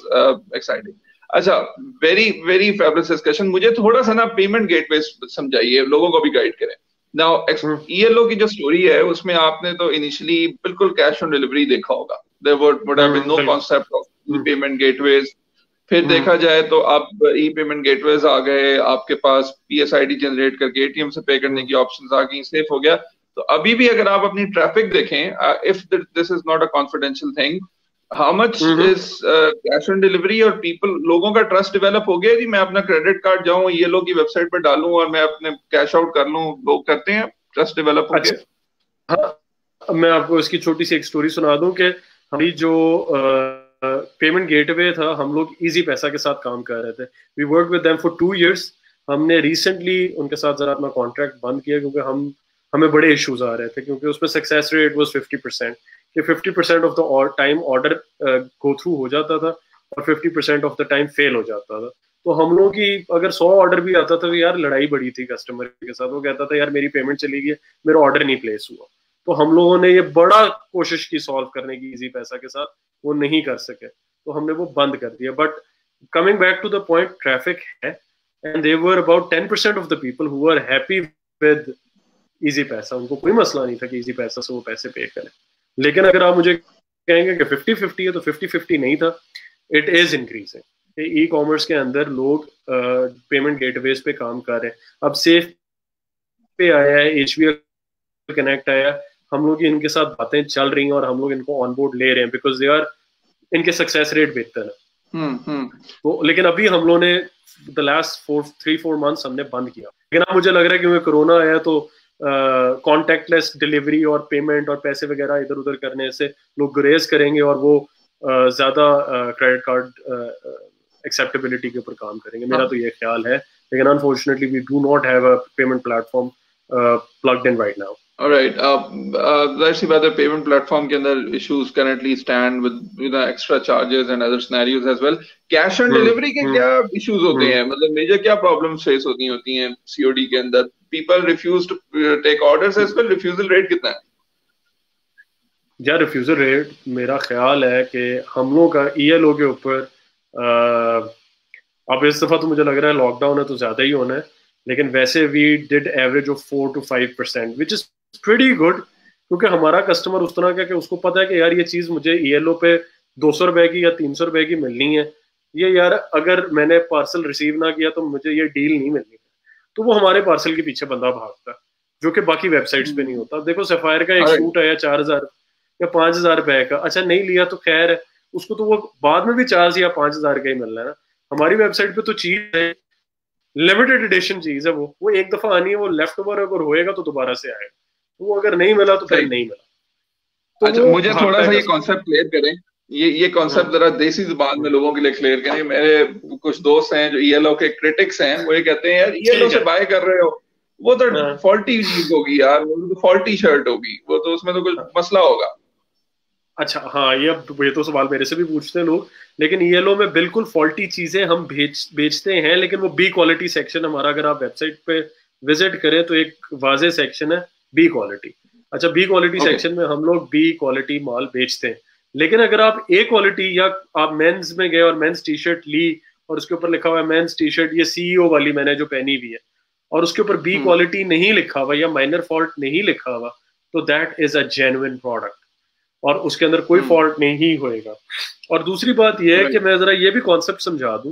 exciting. अच्छा, वेरी वेरी फैबुलस डिस्कशन। मुझे थोड़ा सा ना पेमेंट गेटवे समझाइए, लोगों को भी गाइड करें। नाउ ELO की जो स्टोरी है उसमें आपने तो इनिशियली बिल्कुल कैश ऑन डिलीवरी देखा होगा। There would have been no concept of payment gateways. फिर देखा जाए तो अब ई पेमेंट गेटवेज आ गए, आपके पास PSID जनरेट करके ATM से पे करने की ऑप्शंस आ गई, सेफ हो गया। तो अभी भी अगर आप अपनी ट्रैफिक देखें, if this is not a confidential thing, how much is cash on delivery और पीपल, लोगों का ट्रस्ट डेवलप हो गया जी मैं अपना क्रेडिट कार्ड जाऊं ELO की वेबसाइट पर डालूं और मैं अपने कैश आउट कर लूं, लोग करते हैं, ट्रस्ट डेवलप हो गया? हाँ, मैं आपको इसकी छोटी सी एक स्टोरी सुना दूं कि हमारी जो पेमेंट गेटवे था, हम लोग इजी पैसा के साथ काम कर रहे थे। We work with them for 2 years। हमने रिसेंटली उनके साथ जरा अपना कॉन्ट्रैक्ट बंद किया क्योंकि हमें बड़े इश्यूज आ रहे थे, क्योंकि उसमें सक्सेस रेट वाज 50%, कि 50% of the time order go through हो जाता था और 50% ऑफ द टाइम फेल हो जाता था। तो हम लोगों की अगर 100 ऑर्डर भी आता था तो यार लड़ाई बड़ी थी कस्टमर के साथ। वो कहता था यार मेरी पेमेंट चली गई, मेरा ऑर्डर नहीं प्लेस हुआ। तो हम लोगों ने ये बड़ा कोशिश की सॉल्व करने की इजी पैसा के साथ, वो नहीं कर सके तो हमने वो बंद कर दिया। But coming back to the point, traffic है and they were about 10% of the people who are happy with easy पैसा। उनको कोई मसला नहीं था कि इजी पैसा से वो पैसे पे करें। लेकिन अगर आप मुझे कहेंगे कि 50-50 है, तो 50-50 नहीं था, it is increasing. E commerce के अंदर लोग पेमेंट गेटवेज पे काम कर रहे हैं। अब सेफ पे आया है, HBL कनेक्ट आया, हम लोग इनके साथ बातें चल रही हैं और हम लोग इनको ऑन बोर्ड ले रहे हैं बिकॉज दे आर, इनके सक्सेस रेट बेहतर है। तो लेकिन अभी हम लोगों ने द लास्ट 3-4 months हमने बंद किया। लेकिन अब मुझे लग रहा है क्योंकि कोरोना आया तो कॉन्टैक्टलेस डिलीवरी और पेमेंट और पैसे वगैरह इधर उधर करने से लोग गुरेज करेंगे और वो ज्यादा क्रेडिट कार्ड एक्सेप्टेबिलिटी के ऊपर काम करेंगे। मेरा तो ये ख्याल है, लेकिन unfortunately we do not have a payment platform plugged in right now. Alright, जाहिर सी बात है पेमेंट प्लेटफॉर्म के अंदर issues currently stand with the extra charges and other scenarios as well. Cash on delivery के क्या issues होते हैं, मतलब मेजर क्या प्रॉब्लम्स फेस होती हैं COD के अंदर? People refuse to take orders as well. Refusal rate कितना है? यार रिफ्यूजल रेट मेरा ख्याल है कि हम लोग का ELO के ऊपर अब इस दफा तो मुझे लग रहा है लॉकडाउन है तो ज्यादा ही होना है, लेकिन वैसे we did average of 4 to 5%, which is pretty good, क्योंकि हमारा कस्टमर उस तरह का कि उसको पता है कि यार ये चीज मुझे ELO पे 200 रुपए की या 300 रुपए की मिलनी है, ये यार अगर मैंने पार्सल रिसीव ना किया तो मुझे ये डील नहीं मिलनी है। तो वो हमारे पार्सल के पीछे बंदा भागता है, जो कि बाकी वेबसाइट्स पे नहीं होता। देखो सफायर का एक सूट आया 4000 या 5000 रुपए का, अच्छा नहीं लिया तो खैर है, उसको तो वो बाद में भी 4000 या 5000 का ही मिल रहा है ना। हमारी वेबसाइट पे तो चीज है लिमिटेड एडिशन चीज है, वो एक दफा आनी है, वो लेफ्ट ओवर अगर होएगा तो दोबारा से आएगा, वो अगर नहीं मिला तो फिर नहीं मिला। तो अच्छा, मुझे थोड़ा सा ये कॉन्सेप्ट क्लियर करें, ये कॉन्सेप्ट जरा देसी जुबान में लोगों के लिए क्लियर करें। मेरे कुछ दोस्त हैं जो ELO के क्रिटिक्स हैं, वो ये कहते हैं यार ELO से बाय कर रहे हो, वो तो फॉल्टी चीज होगी यार, वो तो फॉल्टी शर्ट होगी, वो तो उसमें तो कुछ मसला होगा। अच्छा हाँ, ये तो सवाल मेरे से भी पूछते हैं लोग, लेकिन ELO में बिल्कुल फॉल्टी चीजें हम बेचते हैं, लेकिन वो बी क्वालिटी सेक्शन हमारा, अगर आप वेबसाइट पे विजिट करें तो एक वाजे सेक्शन है बी क्वालिटी। अच्छा, बी क्वालिटी सेक्शन में हम लोग बी क्वालिटी माल बेचते हैं, लेकिन अगर आप ए क्वालिटी या आप मेंस में गए और मेंस टी शर्ट ली और उसके ऊपर लिखा हुआ है मेंस टी शर्ट, ये CEO वाली मैंने जो पहनी हुई है, और उसके ऊपर बी क्वालिटी नहीं लिखा हुआ या माइनर फॉल्ट नहीं लिखा हुआ, तो that is a genuine product और उसके अंदर कोई फॉल्ट नहीं होएगा। और दूसरी बात यह है कि मैं जरा ये भी कॉन्सेप्ट समझा दूं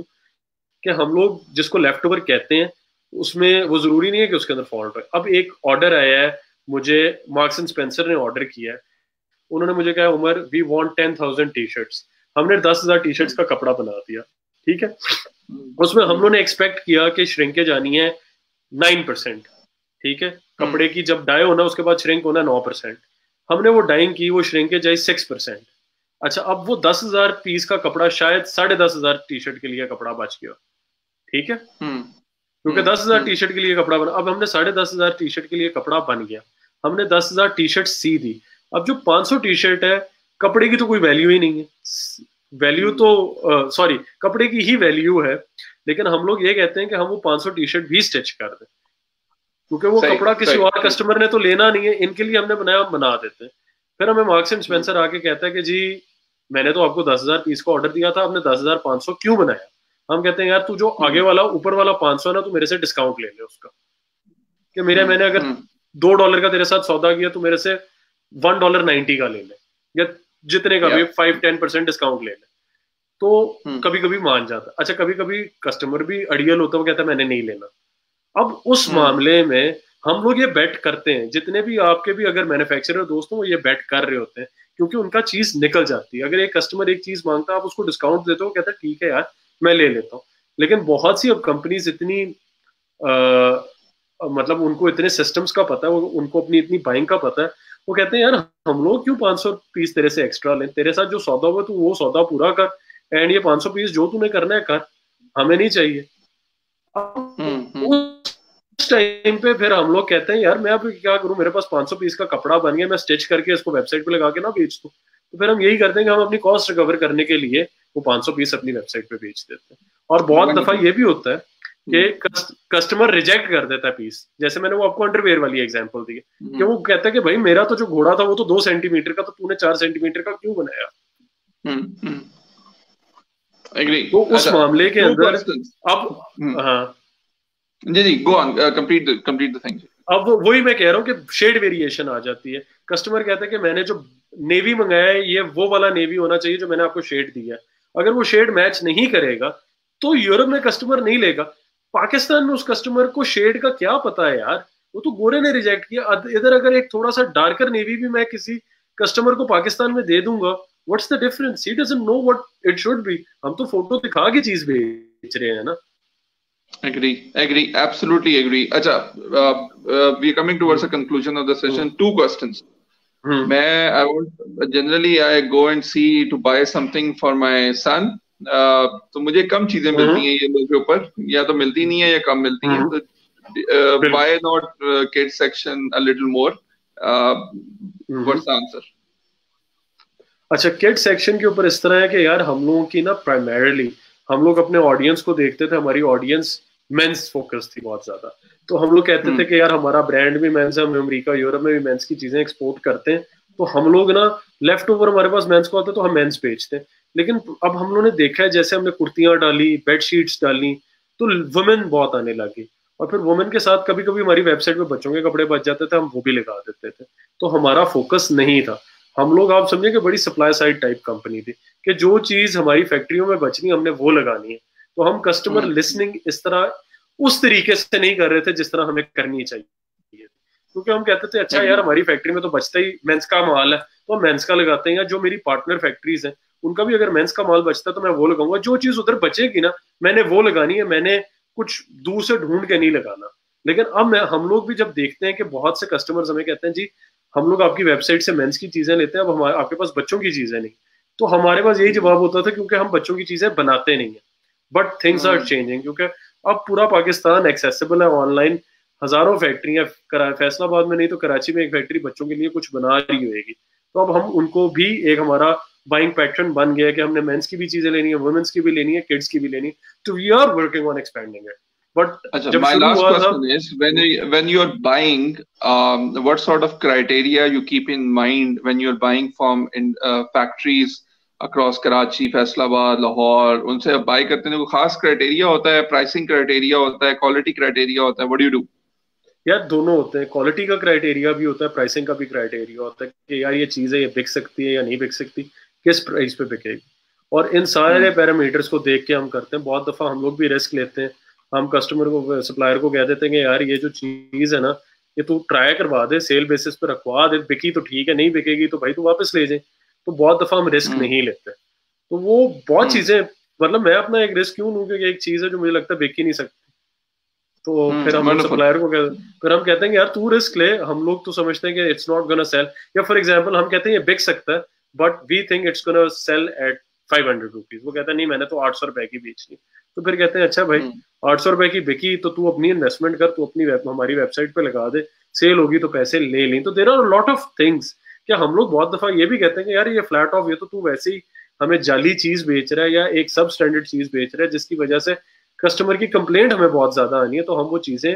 कि हम लोग जिसको लेफ्ट ओवर कहते हैं उसमें वो जरूरी नहीं है कि उसके अंदर फॉल्ट हो। अब एक ऑर्डर आया है, मुझे मार्क्स एंड स्पेंसर ने ऑर्डर किया है, उन्होंने मुझे कहा उमर वी वांट 10,000 टी-शर्ट्स, हमने 10,000 टी-शर्ट्स का कपड़ा बना दिया, ठीक है। उसमें हम लोगों ने एक्सपेक्ट किया कि श्रिंकेज आनी है 9%, ठीक है, कपड़े की जब डाई होना उसके बाद श्रिंक होना 9%, हमने वो डाइंग की, वो श्रिंकेज आई 6%। अच्छा, अब वो 10,000 पीस का कपड़ा शायद 10,500 टी-शर्ट के लिए कपड़ा बच गया, ठीक है, क्योंकि 10,000 टी-शर्ट के लिए कपड़ा बना। अब हमने 10,500 टी-शर्ट के लिए कपड़ा बन गया, हमने 10,000 टी शर्ट सी दी। अब जो 500 टी शर्ट है, कपड़े की तो कोई वैल्यू ही नहीं है, वैल्यू तो सॉरी कपड़े की ही वैल्यू है, लेकिन हम लोग ये कहते हैं कि हम वो 500 टी शर्ट भी स्टिच कर दें, क्योंकि वो कपड़ा किसी और कस्टमर ने तो लेना नहीं है, इनके लिए हमने बनाया, हम बना देते हैं। फिर हमें मार्क्स एंड स्पेंसर आके कहता है कि जी मैंने तो आपको 10,000 पीस का ऑर्डर दिया था, आपने 10,500 क्यों बनाया? हम कहते हैं यार तू जो आगे वाला ऊपर वाला 500 ना, तू मेरे से डिस्काउंट ले ले उसका, कि मैंने अगर $2 का तेरे साथ सौदा किया तो मेरे से $1.90 का ले ले, या जितने का भी 5-10% डिस्काउंट ले ले, तो कभी कभी मान जाता। अच्छा कभी कभी कस्टमर भी अड़ियल होता है, वो कहता है मैंने नहीं लेना। अब उस मामले में हम लोग ये बेट करते हैं, जितने भी आपके भी अगर मैन्युफैक्चरर दोस्तों वो ये बेट कर रहे होते हैं, क्योंकि उनका चीज निकल जाती है। अगर एक कस्टमर एक चीज मांगता है, आप उसको डिस्काउंट देते हो, कहता है ठीक है यार मैं ले लेता हूँ। लेकिन बहुत सी अब कंपनीज इतनी मतलब उनको इतने सिस्टम्स का पता है, उनको अपनी इतनी बाइंग का पता है, वो कहते हैं यार हम लोग क्यों 500 पीस तेरे से एक्स्ट्रा लें, तेरे साथ जो सौदा हुआ तू वो सौदा पूरा कर, एंड ये 500 पीस जो तूने करना है कर, हमें नहीं चाहिए। उस टाइम पे फिर हम लोग कहते हैं यार मैं अब क्या करूं, मेरे पास 500 पीस का कपड़ा बन गया, मैं स्टिच करके इसको वेबसाइट पे लगा के ना बेच दूं। तो फिर हम यही करते हैं कि हम अपनी कॉस्ट रिकवर करने के लिए वो 500 पीस अपनी वेबसाइट पे बेच देते हैं। और बहुत दफा ये भी होता है कि कस्टमर रिजेक्ट कर देता है पीस, जैसे मैंने वो आपको अंडरवेयर वाली एग्जांपल दी कि वो कहता है कि भाई मेरा तो जो घोड़ा था वो तो 2 सेंटीमीटर का, तो तूने 4 सेंटीमीटर का क्यों बनाया? तो उस मामले के अंदर अब हाँ जी go on, complete the thing. अब वही मैं कह रहा हूँ कि शेड वेरिएशन आ जाती है। कस्टमर कहता है कि मैंने जो नेवी मंगाया है ये वो वाला नेवी होना चाहिए जो मैंने आपको शेड दिया है। अगर वो शेड मैच नहीं करेगा तो यूरोप में कस्टमर नहीं लेगा। पाकिस्तान में उस कस्टमर को शेड का क्या पता है यार, वो तो गोरे ने रिजेक्ट किया। इधर अगर एक थोड़ा सा डार्कर नेवी भी मैं किसी कस्टमर को पाकिस्तान में दे दूंगा, what's the difference? He doesn't know what it should be. हम तो फोटो दिखा के चीज बेच रहे हैं ना। Agree, absolutely agree. Acha, we are coming towards a conclusion of the session. 2 questions. Generally I go and see to buy something for my son. तो मुझे कम चीजें मिलती हैं ये लोग के ऊपर, या तो मिलती नहीं है या कम मिलती हैं, तो why not kids section a little more? What's the answer? अच्छा किड सेक्शन के ऊपर इस तरह है कि यार हम लोगों की ना प्राइमरीली हम लोग अपने ऑडियंस को देखते थे, हमारी ऑडियंस मेंस फोकस थी बहुत ज्यादा। तो हम लोग कहते थे कि यार हमारा ब्रांड भी मेंस है, हम अमेरिका यूरोप में भी मेंस की चीजें एक्सपोर्ट करते हैं, तो हम लोग ना लेफ्ट ओवर हमारे पास मेंस को आता है तो हम मेंस बेचते हैं। लेकिन अब हम लोगों ने देखा है जैसे हमने कुर्तियां डाली, बेडशीट्स डाली, तो वुमेन बहुत आने लगी, और फिर वुमेन के साथ कभी कभी हमारी वेबसाइट पे बच्चों के कपड़े बच जाते थे, हम वो भी लगा देते थे। तो हमारा फोकस नहीं था। हम लोग आप समझे कि बड़ी सप्लाई साइड टाइप कंपनी थी कि जो चीज हमारी फैक्ट्रियों में बचनी हमने वो लगानी है। तो हम कस्टमर लिसनिंग इस तरह उस तरीके से नहीं कर रहे थे जिस तरह हमें करनी चाहिए, क्योंकि हम कहते थे अच्छा यार हमारी फैक्ट्री में तो बचता ही मेंस का माल है तो हम मेंस का लगाते हैं, या जो मेरी पार्टनर फैक्ट्रीज हैं उनका भी अगर मेंस का माल बचता है तो मैं वो लगाऊंगा। जो चीज उधर बचेगी ना मैंने वो लगानी है, मैंने कुछ दूर से ढूंढ के नहीं लगाना। लेकिन अब हम लोग भी जब देखते हैं कि बहुत से कस्टमर्स हमें कहते हैं जी हम लोग आपकी वेबसाइट से मेंस की चीजें लेते हैं, अब हमारे आपके पास बच्चों की चीजें नहीं, तो हमारे पास यही जवाब होता था क्योंकि हम बच्चों की चीजें बनाते नहीं है। बट थिंग्स आर चेंजिंग, क्योंकि अब पूरा पाकिस्तान एक्सेसिबल है ऑनलाइन, हजारों फैक्ट्रियां फैसलाबाद में नहीं तो कराची में एक फैक्ट्री बच्चों के लिए कुछ बना रही होगी। तो अब हम उनको भी एक हमारा बाइंग पैटर्न बन गया कि हमने मेंस की भी चीजें लेनी है, वुमेन्स की भी लेनी है, किड्स की भी लेनी है, तो we are working on expanding it. But my last question is when you're buying, what sort of criteria you keep in mind when you're buying from factories across Karachi, Faisalabad, Lahore? उनसे buy करते हैं कोई खास criteria होता है, pricing criteria होता है, quality criteria होता है, what do you do? यार दोनों होते हैं, क्वालिटी का क्राइटेरिया भी होता है, प्राइसिंग का भी क्राइटेरिया होता है कि यार ये चीज़ है ये बिक सकती है या नहीं बिक सकती, किस प्राइस पे बिकेगी, और इन सारे पैरामीटर्स को देख के हम करते हैं। बहुत दफ़ा हम लोग भी रिस्क लेते हैं, हम कस्टमर को सप्लायर को कह देते हैं कि यार ये जो चीज़ है ना ये तू ट्राई करवा दे, सेल बेसिस पे रखवा दे, बिकी तो ठीक है, नहीं बिकेगी तो भाई तू वापस ले जाए। तो बहुत दफ़ा हम रिस्क नहीं लेते, तो वो बहुत चीज़ें मतलब मैं अपना एक रिस्क क्यों लूँ कि एक चीज़ है जो मुझे लगता है बिक ही नहीं सकती, तो फिर हम सप्लायर को फिर हम कहते हैं कि यार तू रिस्क ले, हम लोग तो समझते हैं कि इट्स नॉट गोना सेल, या फॉर एग्जांपल हम कहते हैं ये बिक सकता है but we think it's gonna sell at 500 rupees, वो कहता है नहीं मैंने तो 800 रुपए की बेचनी। तो फिर कहते हैं अच्छा भाई 800 रुपए की बिकी तो तू अपनी इन्वेस्टमेंट कर, तू अपनी हमारी वेबसाइट पे लगा दे, सेल होगी तो पैसे ले लें। तो there are lot of things. क्या हम लोग बहुत दफा ये भी कहते हैं कि यार ये फ्लैट ऑफ, ये तो तू वैसे ही हमें जाली चीज बेच रहा है या एक सब स्टैंडर्ड चीज बेच रहा है जिसकी वजह से कस्टमर की कंप्लेंट हमें बहुत ज्यादा आनी है, तो हम वो चीजें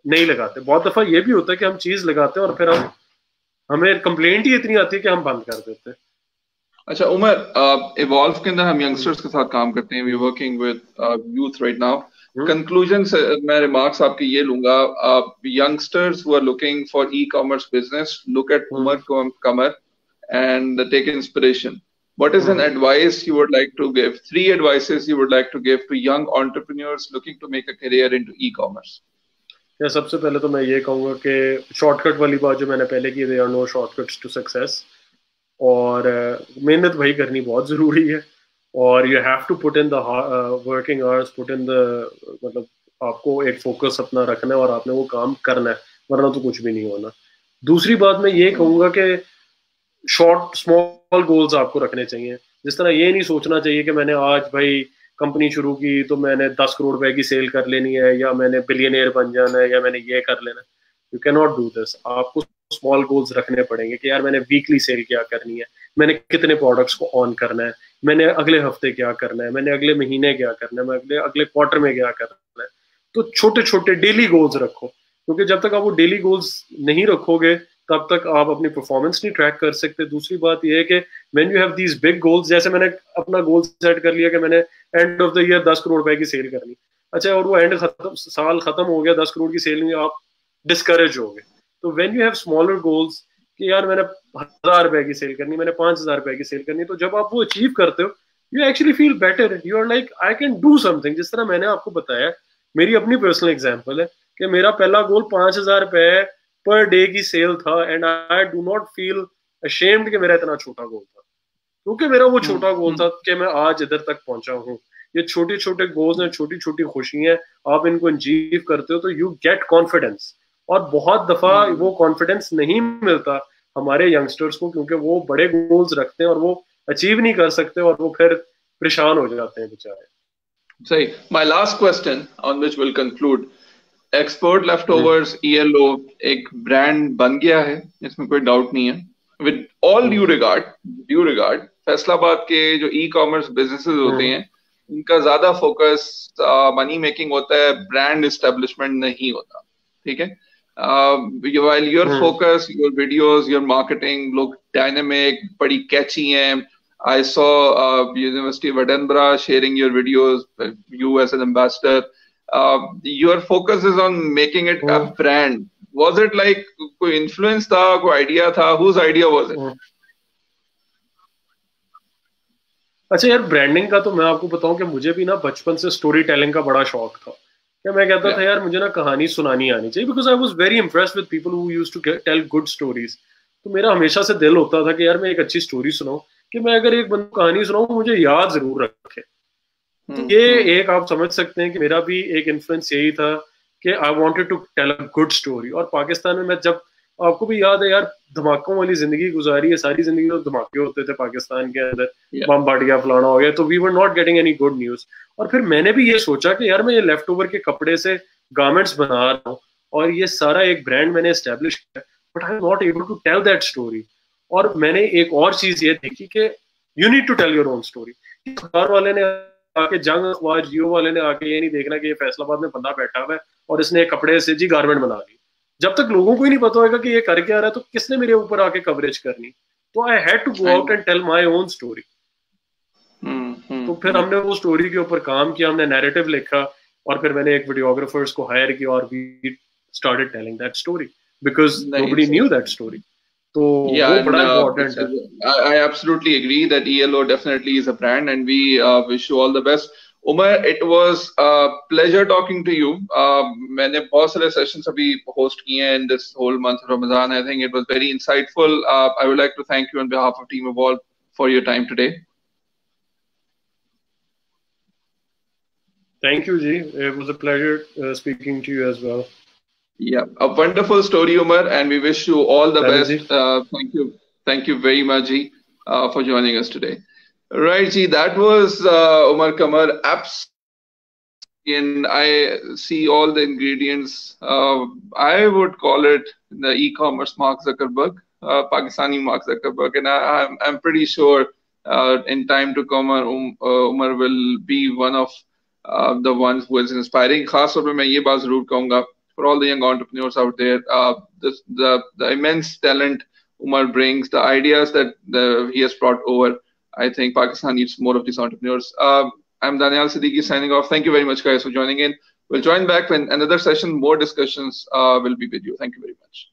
नहीं लगाते। बहुत दफा ये भी होता है कि हम चीज लगाते हैं और फिर हमें कंप्लेंट ही इतनी आती है कि हम बंद कर देते हैं। अच्छा उमर, इवॉल्व के अंदर हम यंगस्टर्स के साथ काम करते हैं, we working with youth right now. Conclusion से मैं रिमार्क्स आपके ये लूंगा, youngsters who are looking for e commerce business, look at Umar Kamar and take inspiration. What is an advice you would like to give? 3 advices you would like to give to young entrepreneurs looking to make a career into e-commerce. या सबसे पहले तो मैं ये कहूँगा कि shortcut वाली बात जो मैंने पहले की, there are no shortcuts to success. और मेहनत भाई करनी बहुत ज़रूरी है, और you have to put in the working hours, put in the मतलब आपको एक फोकस अपना रखना है और आपने वो काम करना है, वरना तो कुछ भी नहीं होना। दूसरी बात मैं ये कहूँगा कि शॉर्ट स्मॉल गोल्स आपको रखने चाहिए। जिस तरह ये नहीं सोचना चाहिए कि मैंने आज भाई कंपनी शुरू की तो मैंने 10 करोड़ रुपए की सेल कर लेनी है, या मैंने बिलियनियर बन जाना है, या मैंने ये कर लेना है। You can not do this. आपको स्मॉल गोल्स रखने पड़ेंगे कि यार मैंने वीकली सेल क्या करनी है, मैंने कितने प्रोडक्ट्स को ऑन करना है, मैंने अगले हफ्ते क्या करना है, मैंने अगले महीने क्या करना है, मैं अगले क्वार्टर में क्या करना है। तो छोटे छोटे डेली गोल्स रखो, क्योंकि जब तक आप वो डेली गोल्स नहीं रखोगे तब तक आप अपनी परफॉर्मेंस नहीं ट्रैक कर सकते। दूसरी बात यह है कि when you have these big goals, जैसे मैंने अपना गोल सेट कर लिया कि मैंने end of the year 10 crore रुपए की सेल करनी, अच्छा, और वो साल खत्म हो गया, 10 करोड़ की सेल में, आप डिस्करेज हो गए। तो when you have smaller goals कि यार मैंने 1000 रुपए की सेल करनी, मैंने 5000 रुपए की सेल करनी, तो जब आप वो अचीव करते हो you actually feel better, you are like I can do something. जिस तरह मैंने आपको बताया, मेरी अपनी पर्सनल एग्जाम्पल है कि मेरा पहला गोल 5000 रुपए पर डे की सेल था, and I do not feel ashamed कि मेरा इतना छोटा गोल था, क्योंकि मेरा वो छोटा गोल था कि मैं आज इधर तक पहुंचा हूँ। ये छोटे छोटे गोल्स हैं, छोटी छोटी खुशियां, आप इनको अचीव करते हो तो यू गेट कॉन्फिडेंस। और बहुत दफा वो कॉन्फिडेंस नहीं मिलता हमारे यंगस्टर्स को, क्योंकि वो बड़े गोल्स रखते हैं और वो अचीव नहीं कर सकते और वो फिर परेशान हो जाते हैं बेचारे। सही। My last question on which will conclude, export leftovers ELO एक ब्रांड बन गया है, इसमें कोई डाउट नहीं है। With all due regard, Faisalabad के जो ई कॉमर्स बिजनेसेस होते हैं उनका ज्यादा फोकस मनी मेकिंग होता है, ब्रांड एस्टेब्लिशमेंट नहीं होता, ठीक है। while your focus, your videos, your marketing look dynamic, बड़ी कैची हैं। I saw University of Edinburgh sharing your videos, you as an ambassador. Your focus is on making it a brand. Was it like कोई influence था, कोई idea था? Whose idea was it? अच्छा यार, branding का तो मैं आपको बताऊं कि मुझे भी ना बचपन से स्टोरी टेलिंग का बड़ा शौक था। क्या मैं कहता था यार मुझे ना कहानी सुनानी आनी चाहिए, because I was very impressed with people who used to tell good stories. तो मेरा हमेशा से दिल होता था कि यार मैं एक अच्छी स्टोरी सुनाऊं, कि मैं अगर एक बंदे को कहानी सुनाऊं मुझे याद जरूर रखे। तो ये एक आप समझ सकते हैं कि मेरा भी एक इन्फ्लुएंस यही था कि I wanted to tell a good story. और पाकिस्तान में मैं जब, आपको भी याद है यार, धमाकों वाली जिंदगी गुजारी है, सारी जिंदगी तो धमाके होते थे पाकिस्तान के अंदर, बम फट गया, फलाना हो गया, तो we were not getting any good news. और फिर मैंने भी ये सोचा कि यार मैं ये लेफ्ट ओवर के कपड़े से गारमेंट्स बना रहा हूँ और ये सारा एक ब्रांड मैंने एस्टेब्लिश किया, but I am not able to tell that story. और मैंने एक और चीज ये देखी कि you need to tell your own story. अखबार वाले ने आके, जंग अखबार, जियो वाले ने आके ये नहीं देखना कि ये फैसलाबाद में बंदा बैठा हुआ है और इसने एक कपड़े से जी गारमेंट बना ली। जब तक लोगों को ही नहीं पता होगा कि ये कर क्या रहा है, तो किसने मेरे ऊपर आके कवरेज करनी। तो I had to go out and tell my own story. तो फिर हमने वो स्टोरी के ऊपर काम किया, हमने नैरेटिव लिखा, और फिर मैंने एक वीडियोग्राफर्स को हायर किया और we started telling that story because nobody knew that story. तो वो बड़ा इम्पोर्टेंट है। I absolutely agree that ELO definitely is a brand, and we wish you all the best. Umar, it was a pleasure talking to you. मैंने बहुत सारे sessions अभी host किए हैं in this whole month of Ramadan. I think it was very insightful. I would like to thank you on behalf of Team Evolve for your time today. Thank you, Ji. It was a pleasure speaking to you as well. Yeah, a wonderful story, Umar, and we wish you all the best. Thank you very much, Ji, for joining us today. Right, Ji, that was Umar Kamar. and I see all the ingredients. I would call it the e-commerce Mark Zuckerberg, Pakistani Mark Zuckerberg, and I'm pretty sure in time to come, Umar will be one of the ones who is inspiring. खास तौर पे मैं ये बात जरूर कहूँगा for all the young entrepreneurs out there, the immense talent Umar brings, the ideas that he has brought over. I think Pakistan needs more of these entrepreneurs. I'm Danial Siddiqui signing off. Thank you very much, guys, for joining in. We'll join back when another session, more discussions will be with you. Thank you very much.